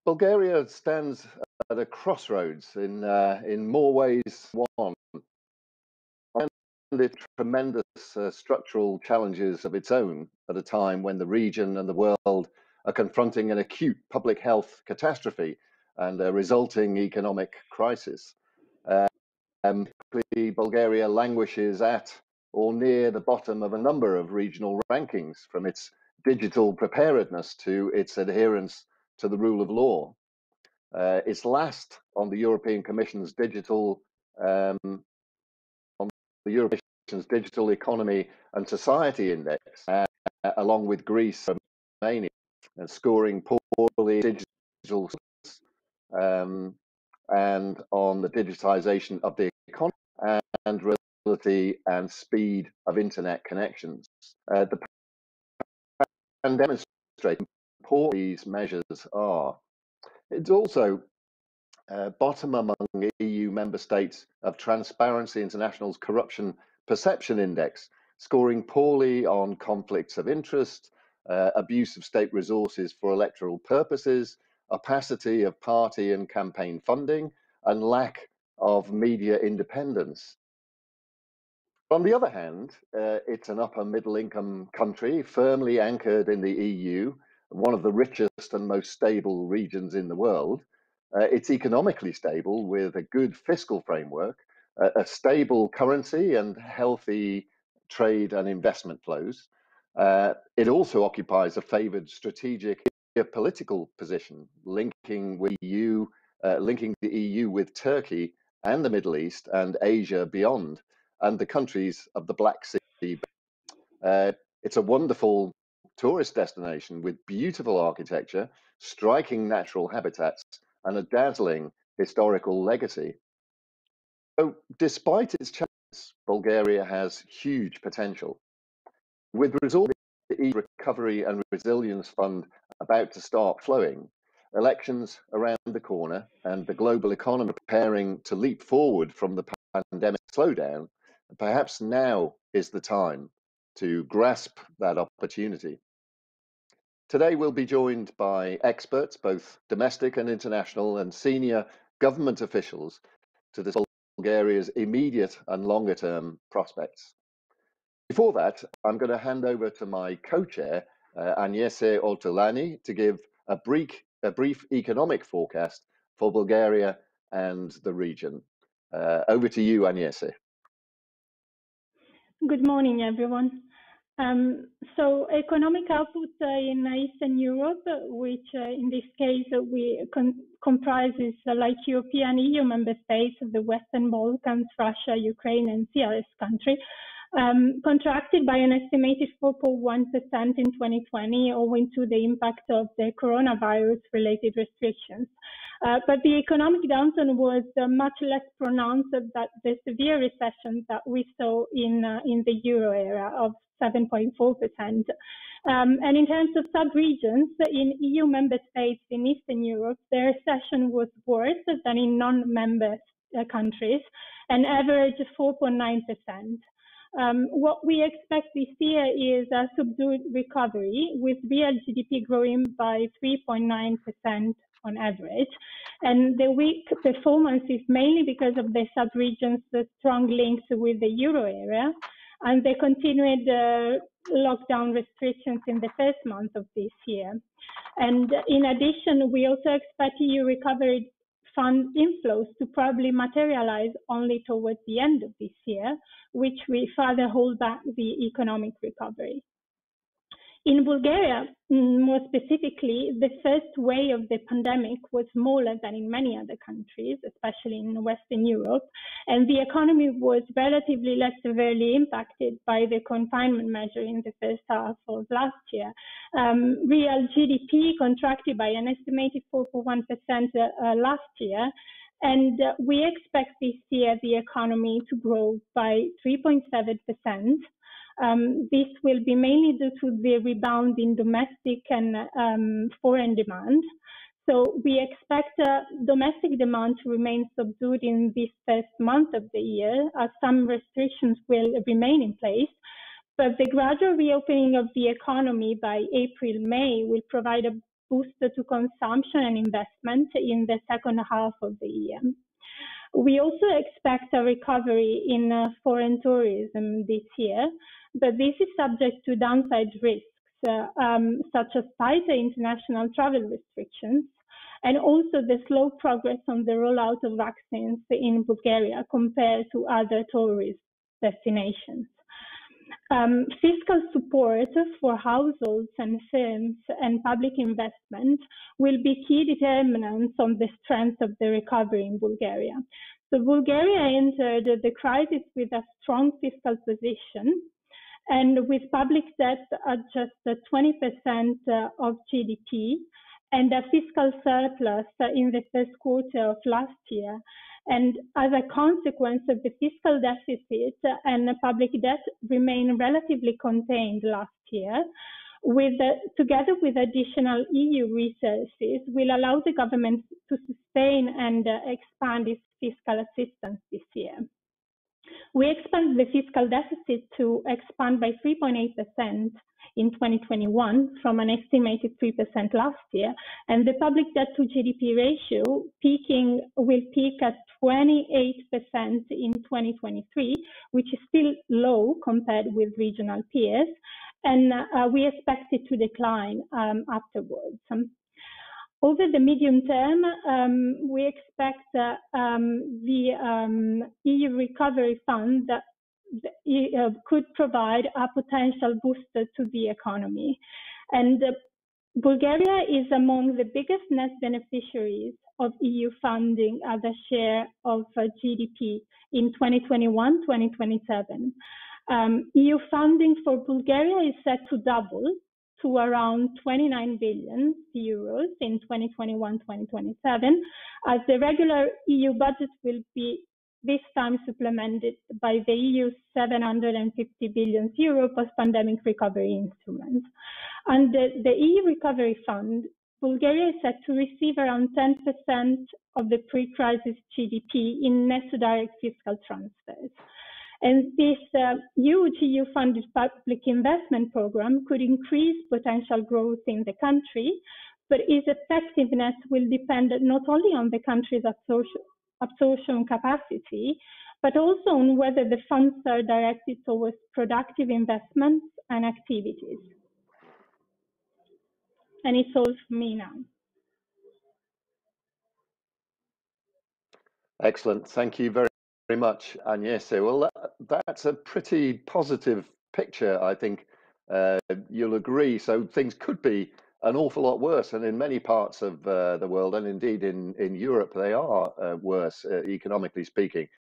Bulgaria stands at a crossroads in more ways than one. And the tremendous structural challenges of its own at a time when the region and the world are confronting an acute public health catastrophe and a resulting economic crisis. Bulgaria languishes at or near the bottom of a number of regional rankings, from its digital preparedness to its adherence to the rule of law. It's last on the European Commission's Digital Economy and Society Index, along with Greece and Romania, scoring poorly in digital and on the digitization of the economy and reliability and speed of internet connections. The pandemic demonstrates how important these measures are. It's also bottom among EU member states of Transparency International's Corruption Perception Index, scoring poorly on conflicts of interest, abuse of state resources for electoral purposes, opacity of party and campaign funding, and lack of media independence. On the other hand, it's an upper middle income country firmly anchored in the EU, one of the richest and most stable regions in the world. It's economically stable with a good fiscal framework, a stable currency and healthy trade and investment flows. It also occupies a favored strategic political position, linking the EU with Turkey and the Middle East and Asia beyond, and the countries of the Black Sea. It's a wonderful tourist destination with beautiful architecture, striking natural habitats, and a dazzling historical legacy. So, despite its challenges, Bulgaria has huge potential. With resources, the EU Recovery and Resilience Fund about to start flowing, elections around the corner, and the global economy preparing to leap forward from the pandemic slowdown, perhaps now is the time to grasp that opportunity. Today, we'll be joined by experts, both domestic and international, and senior government officials to discuss Bulgaria's immediate and longer-term prospects. Before that, I'm going to hand over to my co-chair, Agnese Ortolani, to give a brief economic forecast for Bulgaria and the region. Over to you, Agnese. Good morning, everyone. So economic output in Eastern Europe, which in this case comprises like European EU member states, the Western Balkans, Russia, Ukraine, and CIS country, contracted by an estimated 4.1% in 2020 owing to the impact of the coronavirus-related restrictions. But the economic downturn was much less pronounced than the severe recession that we saw in the euro area of 7.4%. And in terms of sub-regions, in EU member states in Eastern Europe, the recession was worse than in non-member countries, and averaged 4.9%. What we expect this year is a subdued recovery, with real GDP growing by 3.9% on average. And the weak performance is mainly because of the sub-region's strong links with the euro area and the continued lockdown restrictions in the first month of this year. And in addition, we also expect EU recovery fund inflows to probably materialize only towards the end of this year, which will further hold back the economic recovery. In Bulgaria, more specifically, the first wave of the pandemic was smaller than in many other countries, especially in Western Europe, and the economy was relatively less severely impacted by the confinement measure in the first half of last year. Real GDP contracted by an estimated 4.1% last year, and we expect this year the economy to grow by 3.7%. This will be mainly due to the rebound in domestic and foreign demand. So we expect domestic demand to remain subdued in this first month of the year, as some restrictions will remain in place. But the gradual reopening of the economy by April-May will provide a boost to consumption and investment in the second half of the year. We also expect a recovery in foreign tourism this year, but this is subject to downside risks, such as tighter international travel restrictions, and also the slow progress on the rollout of vaccines in Bulgaria compared to other tourist destinations. Fiscal support for households and firms and public investment will be key determinants on the strength of the recovery in Bulgaria. So Bulgaria entered the crisis with a strong fiscal position and with public debt at just 20% of GDP and a fiscal surplus in the first quarter of last year. And as a consequence of the fiscal deficit and public debt remain relatively contained last year, together with additional EU resources, will allow the government to sustain and expand its fiscal assistance this year. We expect the fiscal deficit to expand by 3.8% in 2021 from an estimated 3% last year, and the public debt to GDP ratio will peak at 28% in 2023, which is still low compared with regional peers, and we expect it to decline afterwards. Over the medium term, we expect the EU Recovery Fund that could provide a potential booster to the economy. And Bulgaria is among the biggest net beneficiaries of EU funding as a share of GDP in 2021-2027. EU funding for Bulgaria is set to double to around 29 billion euros in 2021-2027, as the regular EU budget will be this time supplemented by the EU's 750 billion euro post-pandemic recovery instrument. Under the EU Recovery Fund, Bulgaria is set to receive around 10% of the pre-crisis GDP in net direct fiscal transfers. And this huge EU-funded public investment program could increase potential growth in the country, but its effectiveness will depend not only on the country's absorption capacity, but also on whether the funds are directed towards productive investments and activities. And it's all for me now. Excellent. Thank you very much, Agnese. Well, that's a pretty positive picture, I think you'll agree. So things could be an awful lot worse, and in many parts of the world, and indeed in Europe, they are worse, economically speaking.